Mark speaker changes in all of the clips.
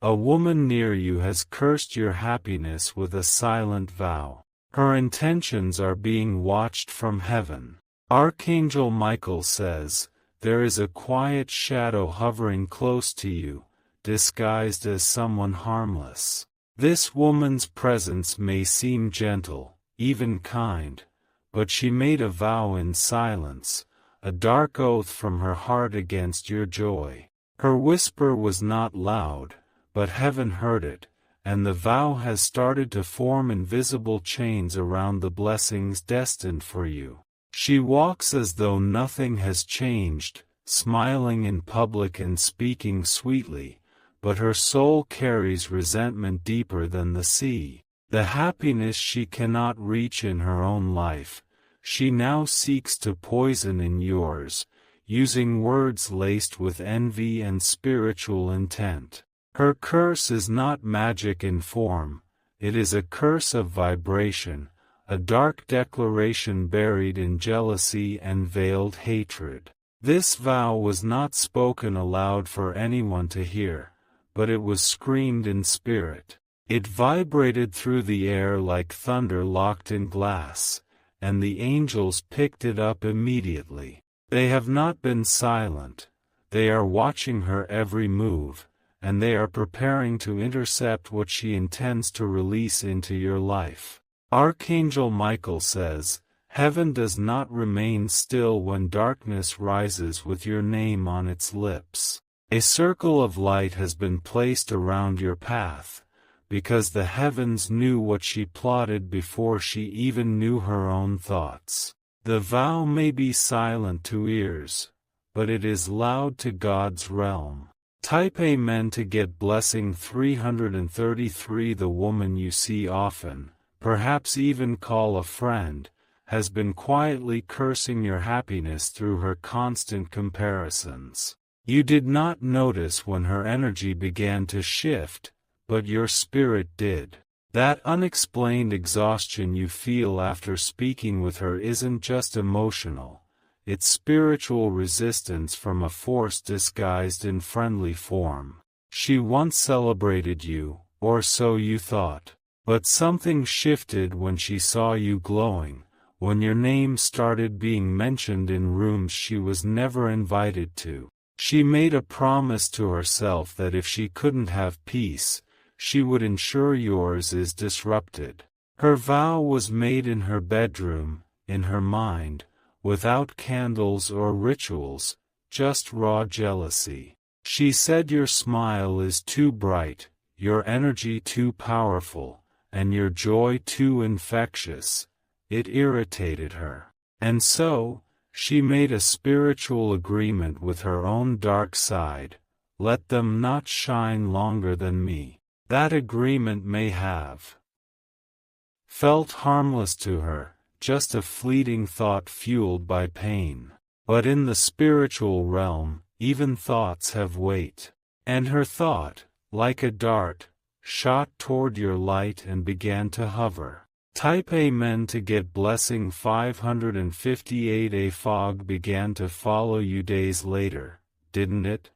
Speaker 1: A woman near you has cursed your happiness with a silent vow. Her intentions are being watched from heaven. Archangel Michael says, there is a quiet shadow hovering close to you, disguised as someone harmless. This woman's presence may seem gentle, even kind, but she made a vow in silence, a dark oath from her heart against your joy. Her whisper was not loud, but heaven heard it, and the vow has started to form invisible chains around the blessings destined for you. She walks as though nothing has changed, smiling in public and speaking sweetly, but her soul carries resentment deeper than the sea. The happiness she cannot reach in her own life, she now seeks to poison in yours, using words laced with envy and spiritual intent. Her curse is not magic in form, it is a curse of vibration, a dark declaration buried in jealousy and veiled hatred. This vow was not spoken aloud for anyone to hear, but it was screamed in spirit. It vibrated through the air like thunder locked in glass, and the angels picked it up immediately. They have not been silent, they are watching her every move, and they are preparing to intercept what she intends to release into your life. Archangel Michael says, heaven does not remain still when darkness rises with your name on its lips. A circle of light has been placed around your path, because the heavens knew what she plotted before she even knew her own thoughts. The vow may be silent to ears, but it is loud to God's realm. Type Amen to get blessing 333. The woman you see often, perhaps even call a friend, has been quietly cursing your happiness through her constant comparisons. You did not notice when her energy began to shift, but your spirit did. That unexplained exhaustion you feel after speaking with her isn't just emotional, it's spiritual resistance from a force disguised in friendly form. She once celebrated you, or so you thought. But something shifted when she saw you glowing, when your name started being mentioned in rooms she was never invited to. She made a promise to herself that if she couldn't have peace, she would ensure yours is disrupted. Her vow was made in her bedroom, in her mind, without candles or rituals, just raw jealousy. She said your smile is too bright, your energy too powerful, and your joy too infectious. It irritated her. And so, she made a spiritual agreement with her own dark side, let them not shine longer than me. That agreement may have felt harmless to her, just a fleeting thought fueled by pain. But in the spiritual realm, even thoughts have weight. And her thought, like a dart, shot toward your light and began to hover. Type Amen to get blessing 558. A fog began to follow you days later, didn't it?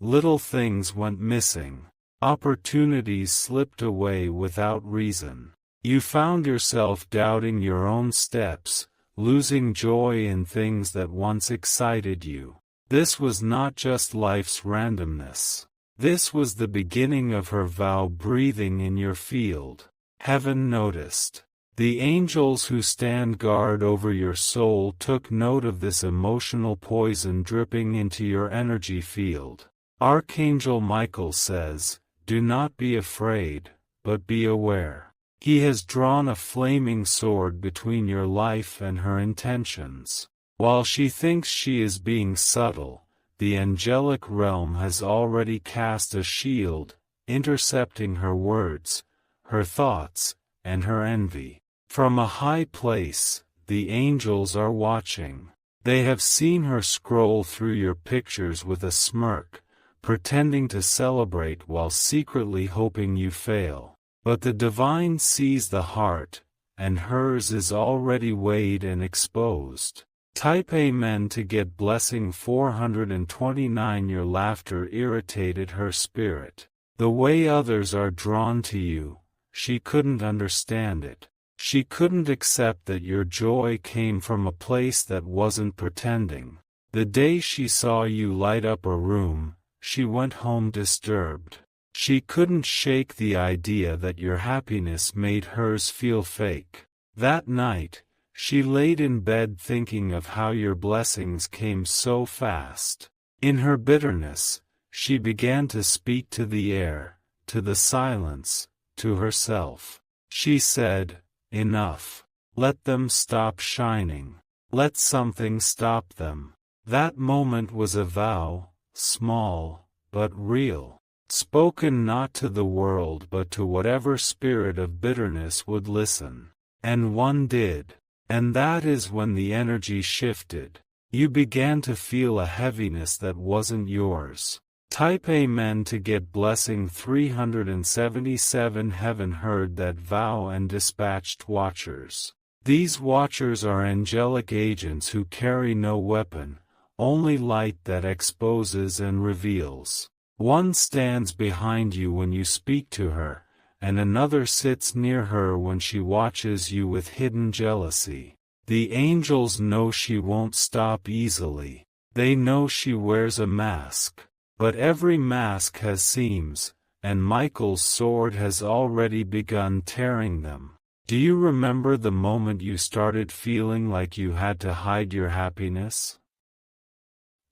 Speaker 1: Little things went missing. Opportunities slipped away without reason. You found yourself doubting your own steps, losing joy in things that once excited you. This was not just life's randomness. This was the beginning of her vow breathing in your field. Heaven noticed. The angels who stand guard over your soul took note of this emotional poison dripping into your energy field. Archangel Michael says, do not be afraid, but be aware. He has drawn a flaming sword between your life and her intentions. While she thinks she is being subtle, the angelic realm has already cast a shield, intercepting her words, her thoughts, and her envy. From a high place, the angels are watching. They have seen her scroll through your pictures with a smirk, pretending to celebrate while secretly hoping you fail. But the divine sees the heart, and hers is already weighed and exposed. Type Amen to get blessing 429. Your laughter irritated her spirit. The way others are drawn to you, she couldn't understand it. She couldn't accept that your joy came from a place that wasn't pretending. The day she saw you light up a room, she went home disturbed. She couldn't shake the idea that your happiness made hers feel fake. That night, she laid in bed thinking of how your blessings came so fast. In her bitterness, she began to speak to the air, to the silence, to herself. She said, "Enough. Let them stop shining. Let something stop them." That moment was a vow, small, but real. Spoken not to the world but to whatever spirit of bitterness would listen. And one did. And that is when the energy shifted. You began to feel a heaviness that wasn't yours. Type Amen to get blessing 377. Heaven heard that vow and dispatched watchers. These watchers are angelic agents who carry no weapon, only light that exposes and reveals. One stands behind you when you speak to her, and another sits near her when she watches you with hidden jealousy. The angels know she won't stop easily. They know she wears a mask. But every mask has seams, and Michael's sword has already begun tearing them. Do you remember the moment you started feeling like you had to hide your happiness?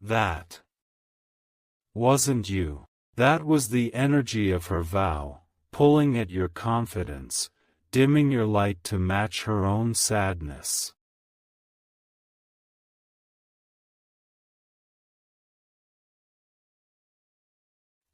Speaker 1: That wasn't you. That was the energy of her vow, pulling at your confidence, dimming your light to match her own sadness.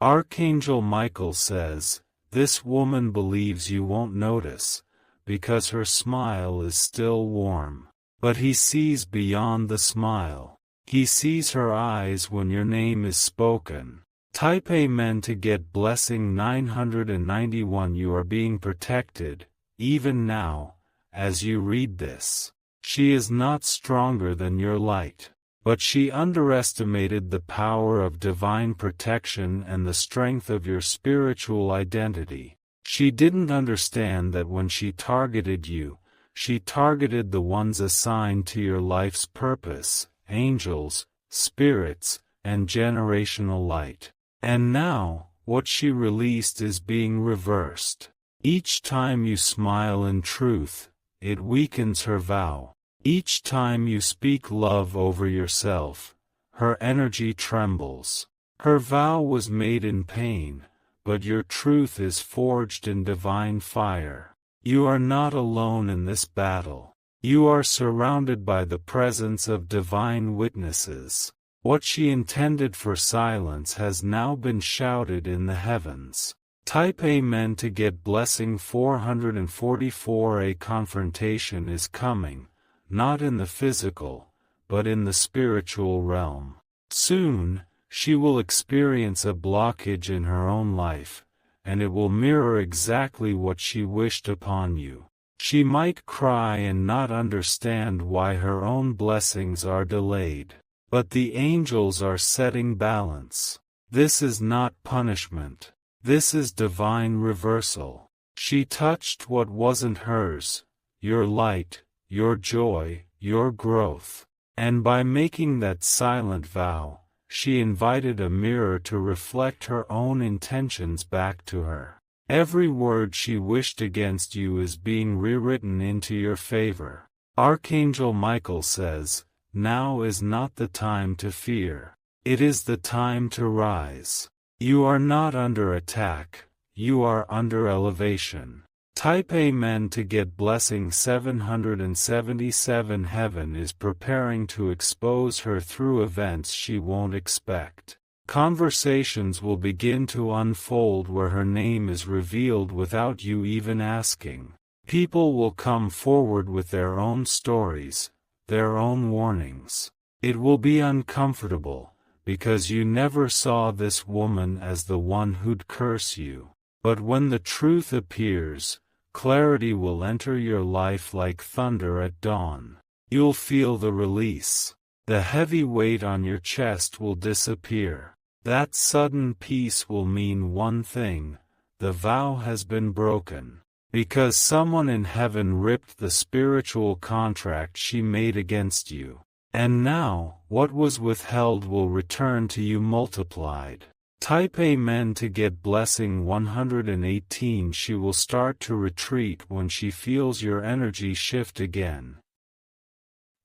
Speaker 1: Archangel Michael says, "This woman believes you won't notice, because her smile is still warm." But he sees beyond the smile. He sees her eyes when your name is spoken. Type Amen to get blessing 991. You are being protected, even now, as you read this. She is not stronger than your light, but she underestimated the power of divine protection and the strength of your spiritual identity. She didn't understand that when she targeted you, she targeted the ones assigned to your life's purpose, angels, spirits, and generational light. And now, what she released is being reversed. Each time you smile in truth, it weakens her vow. Each time you speak love over yourself, her energy trembles. Her vow was made in pain, but your truth is forged in divine fire. You are not alone in this battle. You are surrounded by the presence of divine witnesses. What she intended for silence has now been shouted in the heavens. Type Amen to get blessing 444. A confrontation is coming, not in the physical, but in the spiritual realm. Soon, she will experience a blockage in her own life, and it will mirror exactly what she wished upon you. She might cry and not understand why her own blessings are delayed. But the angels are setting balance. This is not punishment. This is divine reversal. She touched what wasn't hers, your light, your joy, your growth. And by making that silent vow, she invited a mirror to reflect her own intentions back to her. Every word she wished against you is being rewritten into your favor. Archangel Michael says, "Now is not the time to fear. It is the time to rise. You are not under attack, you are under elevation." Type Amen to get blessing 777. Heaven is preparing to expose her through events she won't expect. Conversations will begin to unfold where her name is revealed without you even asking. People will come forward with their own stories, their own warnings. It will be uncomfortable, because you never saw this woman as the one who'd curse you. But when the truth appears, clarity will enter your life like thunder at dawn. You'll feel the release. The heavy weight on your chest will disappear. That sudden peace will mean one thing: the vow has been broken. Because someone in heaven ripped the spiritual contract she made against you. And now, what was withheld will return to you multiplied. Type Amen to get blessing 118. She will start to retreat when she feels your energy shift again.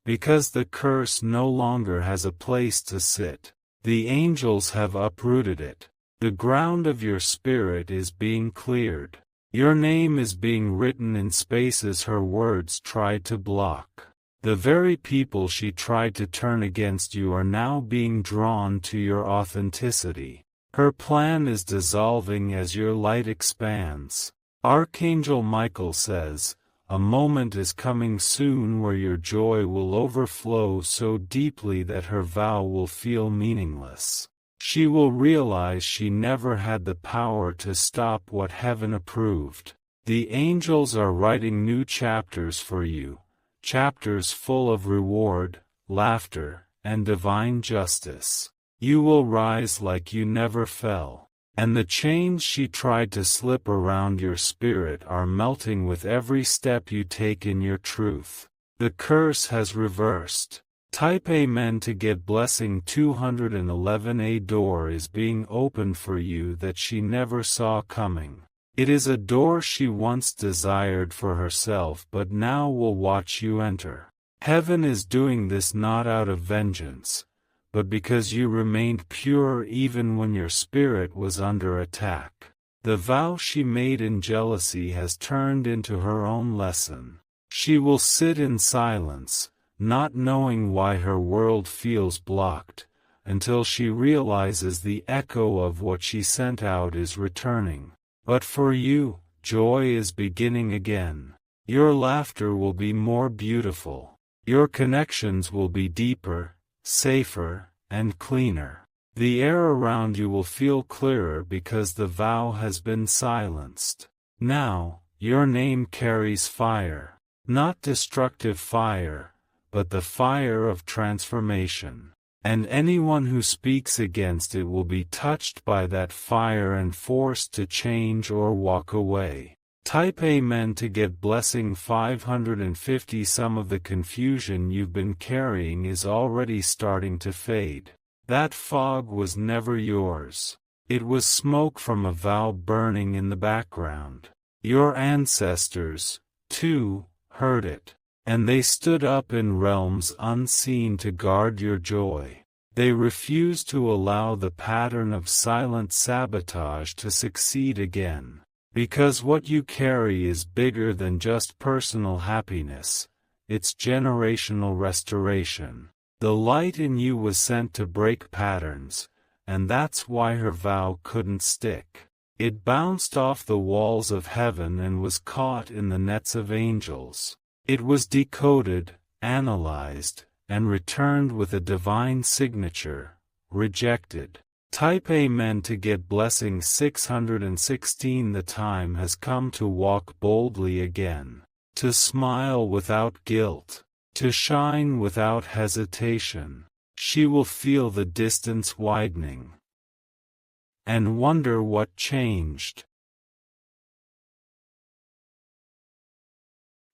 Speaker 1: Because the curse no longer has a place to sit. The angels have uprooted it. The ground of your spirit is being cleared. Your name is being written in spaces her words tried to block. The very people she tried to turn against you are now being drawn to your authenticity. Her plan is dissolving as your light expands. Archangel Michael says, a moment is coming soon where your joy will overflow so deeply that her vow will feel meaningless. She will realize she never had the power to stop what heaven approved. The angels are writing new chapters for you, chapters full of reward, laughter, and divine justice. You will rise like you never fell, and the chains she tried to slip around your spirit are melting with every step you take in your truth. The curse has reversed. Type Amen to get blessing 211. A door is being opened for you that she never saw coming. It is a door she once desired for herself but now will watch you enter. Heaven is doing this not out of vengeance, but because you remained pure even when your spirit was under attack. The vow she made in jealousy has turned into her own lesson. She will sit in silence, not knowing why her world feels blocked, until she realizes the echo of what she sent out is returning. But for you, joy is beginning again. Your laughter will be more beautiful. Your connections will be deeper, safer, and cleaner. The air around you will feel clearer because the vow has been silenced. Now, your name carries fire. Not destructive fire, but the fire of transformation. And anyone who speaks against it will be touched by that fire and forced to change or walk away. Type Amen to get blessing 550. Some of the confusion you've been carrying is already starting to fade. That fog was never yours. It was smoke from a vow burning in the background. Your ancestors, too, heard it. And they stood up in realms unseen to guard your joy. They refused to allow the pattern of silent sabotage to succeed again. Because what you carry is bigger than just personal happiness, it's generational restoration. The light in you was sent to break patterns, and that's why her vow couldn't stick. It bounced off the walls of heaven and was caught in the nets of angels. It was decoded, analyzed, and returned with a divine signature: rejected. Type Amen to get blessing 616. The time has come to walk boldly again. To smile without guilt. To shine without hesitation. She will feel the distance widening and wonder what changed.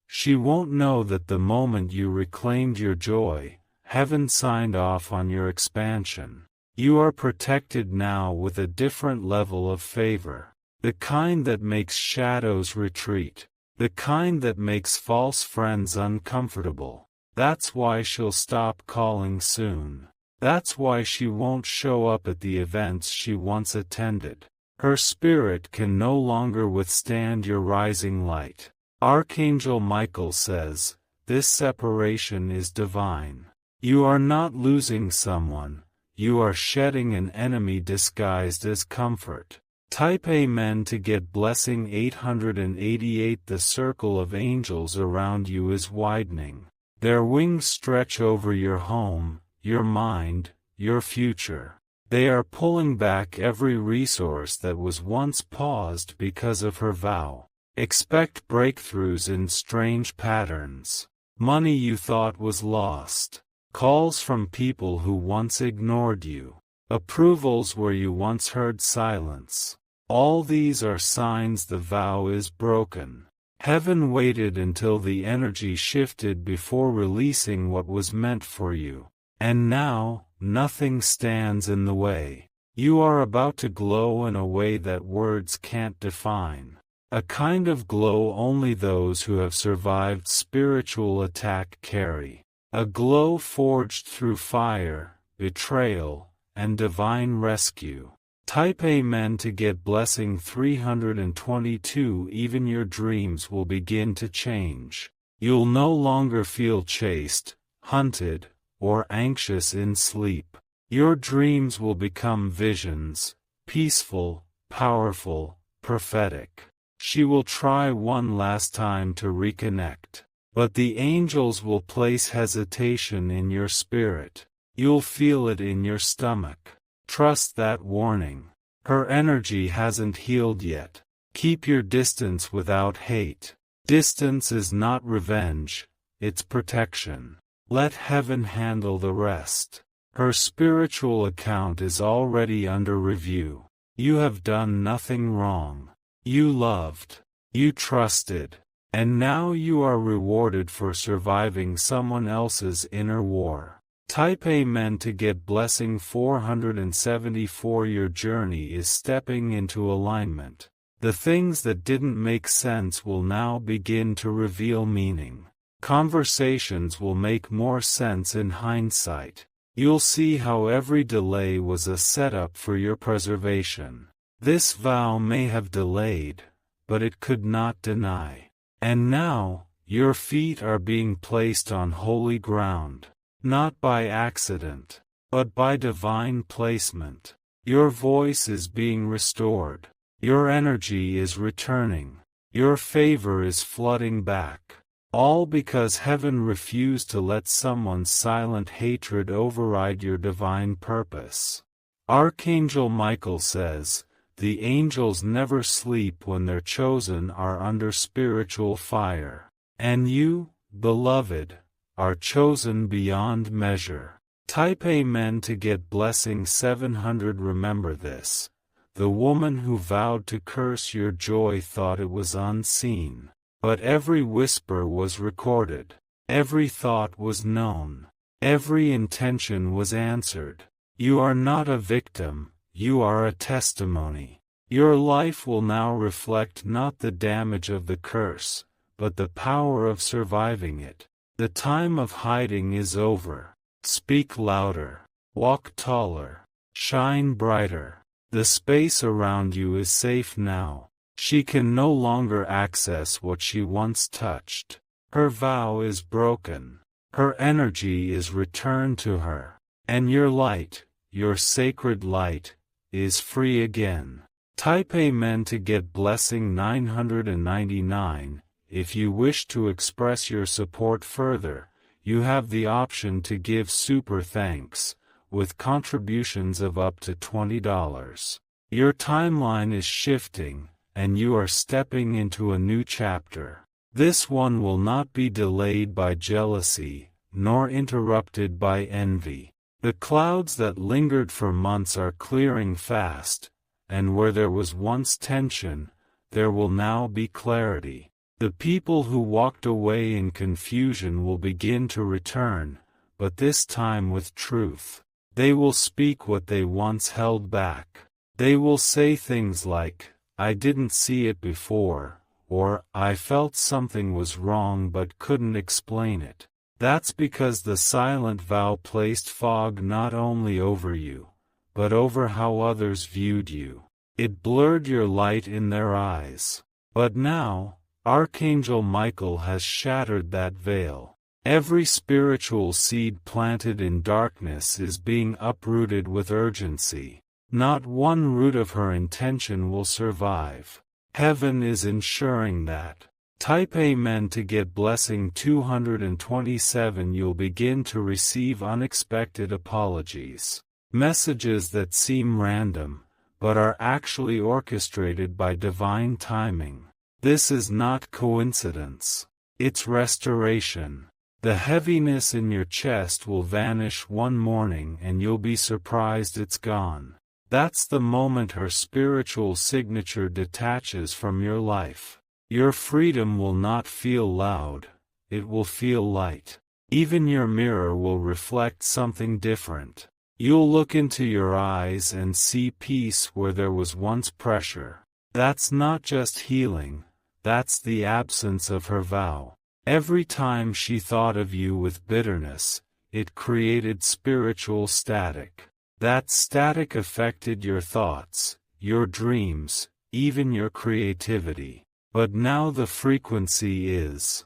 Speaker 1: She won't know that the moment you reclaimed your joy, heaven signed off on your expansion. You are protected now with a different level of favor. The kind that makes shadows retreat. The kind that makes false friends uncomfortable. That's why she'll stop calling soon. That's why she won't show up at the events she once attended. Her spirit can no longer withstand your rising light. Archangel Michael says, this separation is divine. You are not losing someone, you are shedding an enemy disguised as comfort. Type Amen to get blessing 888. The circle of angels around you is widening. Their wings stretch over your home, your mind, your future. They are pulling back every resource that was once paused because of her vow. Expect breakthroughs in strange patterns. Money you thought was lost. Calls from people who once ignored you. Approvals where you once heard silence. All these are signs the vow is broken. Heaven waited until the energy shifted before releasing what was meant for you. And now, nothing stands in the way. You are about to glow in a way that words can't define. A kind of glow only those who have survived spiritual attack carry. A glow forged through fire, betrayal, and divine rescue. Type Amen to get blessing 322. Even your dreams will begin to change. You'll no longer feel chased, hunted, or anxious in sleep. Your dreams will become visions, peaceful, powerful, prophetic. She will try one last time to reconnect. But the angels will place hesitation in your spirit. You'll feel it in your stomach. Trust that warning. Her energy hasn't healed yet. Keep your distance without hate. Distance is not revenge, it's protection. Let heaven handle the rest. Her spiritual account is already under review. You have done nothing wrong. You loved. You trusted. And now you are rewarded for surviving someone else's inner war. Type Amen to get blessing 474. Your journey is stepping into alignment. The things that didn't make sense will now begin to reveal meaning. Conversations will make more sense in hindsight. You'll see how every delay was a setup for your preservation. This vow may have delayed, but it could not deny. And now, your feet are being placed on holy ground. Not by accident, but by divine placement. Your voice is being restored. Your energy is returning. Your favor is flooding back. All because heaven refused to let someone's silent hatred override your divine purpose. Archangel Michael says, the angels never sleep when their chosen are under spiritual fire. And you, beloved, are chosen beyond measure. Type Amen to get blessing 700. Remember this. The woman who vowed to curse your joy thought it was unseen. But every whisper was recorded. Every thought was known. Every intention was answered. You are not a victim, you are a testimony. Your life will now reflect not the damage of the curse, but the power of surviving it. The time of hiding is over. Speak louder. Walk taller. Shine brighter. The space around you is safe now. She can no longer access what she once touched. Her vow is broken. Her energy is returned to her. And your light, your sacred light, is free again. Type Amen to get blessing 999. If you wish to express your support further, you have the option to give super thanks, with contributions of up to $20. Your timeline is shifting, and you are stepping into a new chapter. This one will not be delayed by jealousy, nor interrupted by envy. The clouds that lingered for months are clearing fast, and where there was once tension, there will now be clarity. The people who walked away in confusion will begin to return, but this time with truth. They will speak what they once held back. They will say things like, I didn't see it before, or I felt something was wrong but couldn't explain it. That's because the silent vow placed fog not only over you, but over how others viewed you. It blurred your light in their eyes. But now, Archangel Michael has shattered that veil. Every spiritual seed planted in darkness is being uprooted with urgency. Not one root of her intention will survive. Heaven is ensuring that. Type Amen to get blessing 227. You'll begin to receive unexpected apologies. Messages that seem random, but are actually orchestrated by divine timing. This is not coincidence. It's restoration. The heaviness in your chest will vanish one morning and you'll be surprised it's gone. That's the moment her spiritual signature detaches from your life. Your freedom will not feel loud, it will feel light. Even your mirror will reflect something different. You'll look into your eyes and see peace where there was once pressure. That's not just healing, that's the absence of her vow. Every time she thought of you with bitterness, it created spiritual static. That static affected your thoughts, your dreams, even your creativity. But now the frequency is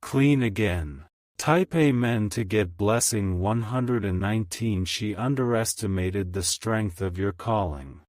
Speaker 1: clean again. Type Amen to get blessing 119. She underestimated the strength of your calling.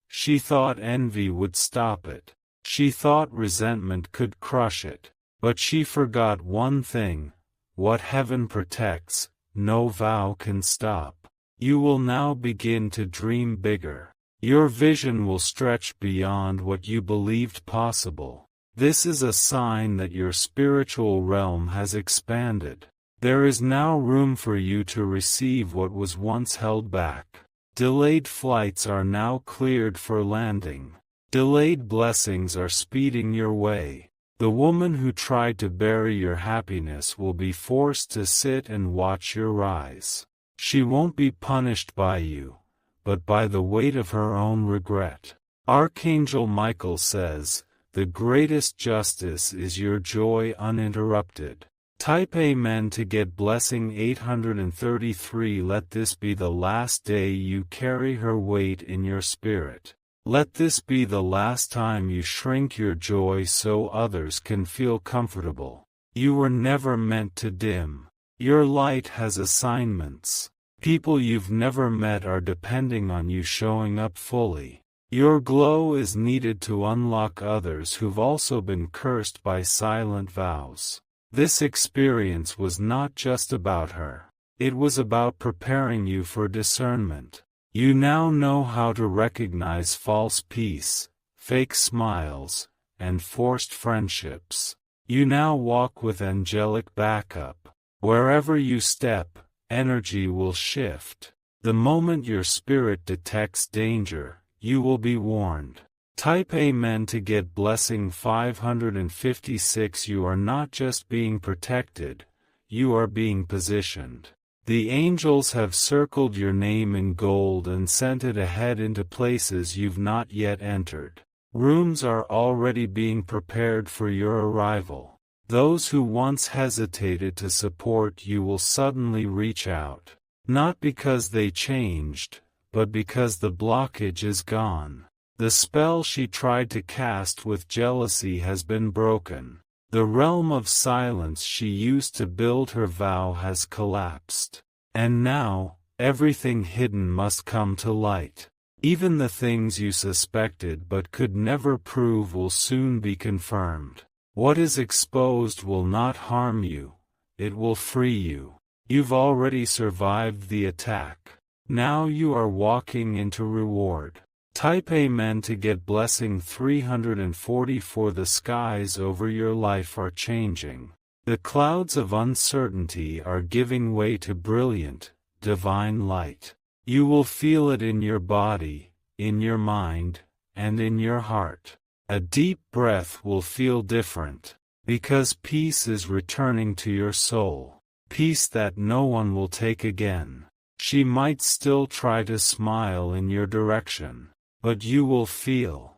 Speaker 1: She thought envy would stop it. She thought resentment could crush it. But she forgot one thing: what heaven protects, no vow can stop. You will now begin to dream bigger. Your vision will stretch beyond what you believed possible. This is a sign that your spiritual realm has expanded. There is now room for you to receive what was once held back. Delayed flights are now cleared for landing. Delayed blessings are speeding your way. The woman who tried to bury your happiness will be forced to sit and watch your rise. She won't be punished by you, but by the weight of her own regret. Archangel Michael says, "The greatest justice is your joy uninterrupted." Type Amen to get blessing 833. Let this be the last day you carry her weight in your spirit. Let this be the last time you shrink your joy so others can feel comfortable. You were never meant to dim. Your light has assignments. People you've never met are depending on you showing up fully. Your glow is needed to unlock others who've also been cursed by silent vows. This experience was not just about her. It was about preparing you for discernment. You now know how to recognize false peace, fake smiles, and forced friendships. You now walk with angelic backup. Wherever you step, energy will shift. The moment your spirit detects danger, you will be warned. Type Amen to get blessing 556. You are not just being protected, you are being positioned. The angels have circled your name in gold and sent it ahead into places you've not yet entered. Rooms are already being prepared for your arrival. Those who once hesitated to support you will suddenly reach out. Not because they changed, but because the blockage is gone. The spell she tried to cast with jealousy has been broken. The realm of silence she used to build her vow has collapsed. And now, everything hidden must come to light. Even the things you suspected but could never prove will soon be confirmed. What is exposed will not harm you, it will free you. You've already survived the attack. Now you are walking into reward. Type Amen to get blessing 344. The skies over your life are changing. The clouds of uncertainty are giving way to brilliant, divine light. You will feel it in your body, in your mind, and in your heart. A deep breath will feel different, because peace is returning to your soul. Peace that no one will take again. She might still try to smile in your direction, but you will feel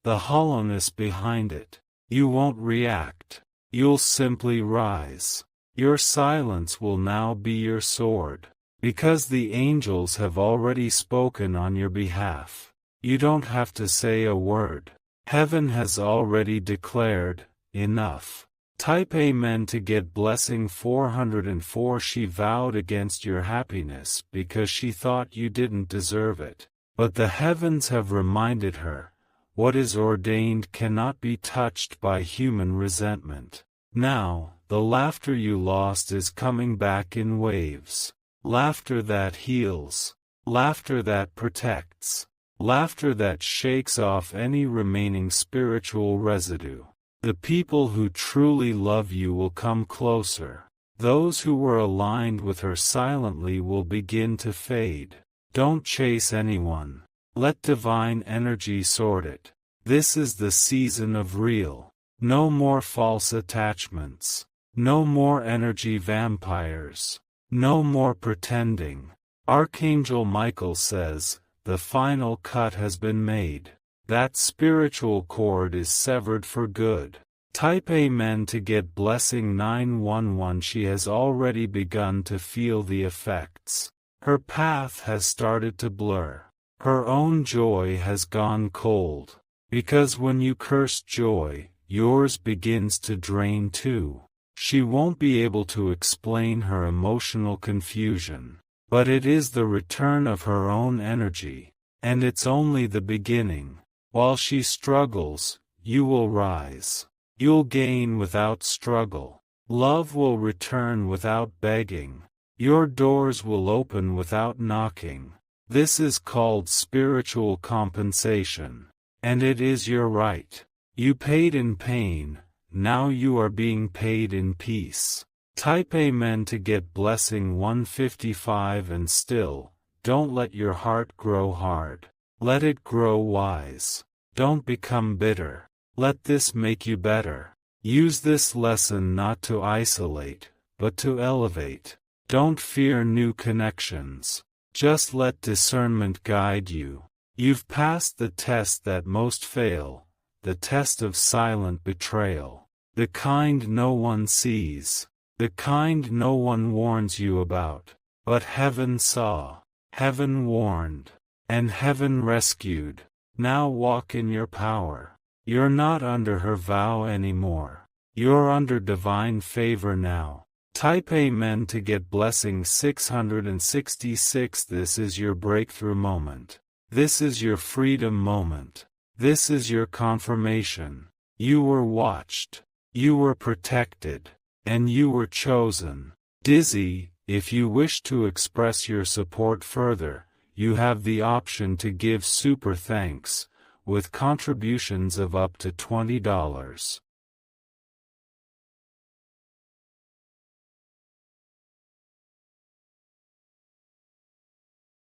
Speaker 1: the hollowness behind it. You won't react. You'll simply rise. Your silence will now be your sword. Because the angels have already spoken on your behalf. You don't have to say a word. Heaven has already declared, enough. Type Amen to get blessing 404. She vowed against your happiness because she thought you didn't deserve it. But the heavens have reminded her, what is ordained cannot be touched by human resentment. Now, the laughter you lost is coming back in waves. Laughter that heals. Laughter that protects. Laughter that shakes off any remaining spiritual residue. The people who truly love you will come closer. Those who were aligned with her silently will begin to fade. Don't chase anyone. Let divine energy sort it. This is the season of real. No more false attachments. No more energy vampires. No more pretending. Archangel Michael says, the final cut has been made. That spiritual cord is severed for good. Type Amen to get blessing 911. She has already begun to feel the effects. Her path has started to blur. Her own joy has gone cold. Because when you curse joy, yours begins to drain too. She won't be able to explain her emotional confusion. But it is the return of her own energy. And it's only the beginning. While she struggles, you will rise. You'll gain without struggle. Love will return without begging. Your doors will open without knocking. This is called spiritual compensation. And it is your right. You paid in pain, now you are being paid in peace. Type Amen to get blessing 155. And still, don't let your heart grow hard. Let it grow wise. Don't become bitter. Let this make you better. Use this lesson not to isolate, but to elevate. Don't fear new connections. Just let discernment guide you. You've passed the test that most fail, the test of silent betrayal. The kind no one sees. The kind no one warns you about. But heaven saw. Heaven warned. And heaven rescued. Now walk in your power. You're not under her vow anymore. You're under divine favor now. Type Amen to get blessing 666. This is your breakthrough moment. This is your freedom moment. This is your confirmation. You were watched. You were protected. And you were chosen. Dizzy, if you wish to express your support further, you have the option to give super thanks, with contributions of up to $20.